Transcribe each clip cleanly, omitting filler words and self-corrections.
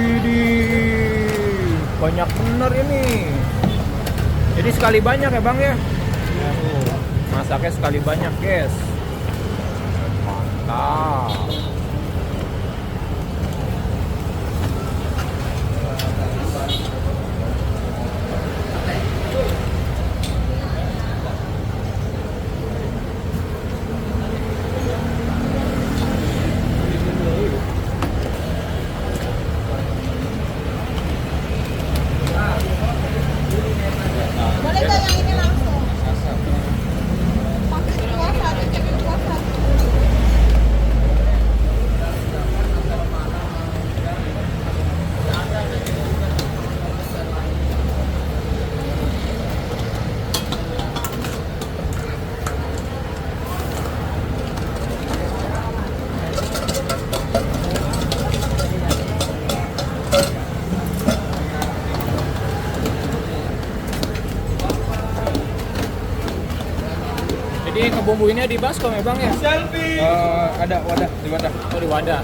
Widih, banyak bener ini. Jadi sekali banyak ya bang ya? Masaknya sekali banyak guys. Mantap. Boleh nggak yang ini langsung? Pakai puasa, cek puasa. Jadi ngebumbuinnya di baskom ya bang ya? Selfie. Ada wadah di wadah. Oh di wadah.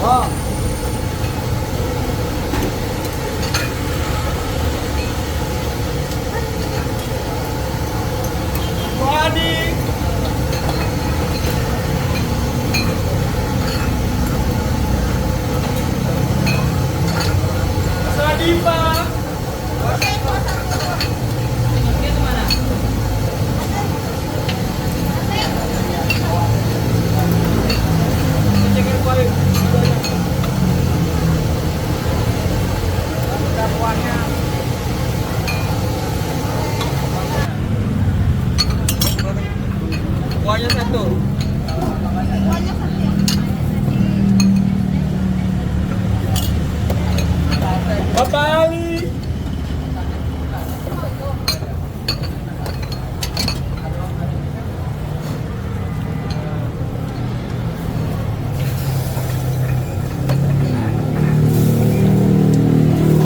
Oh. Wadi. Sadipa. Cekin balik. Dakwahnya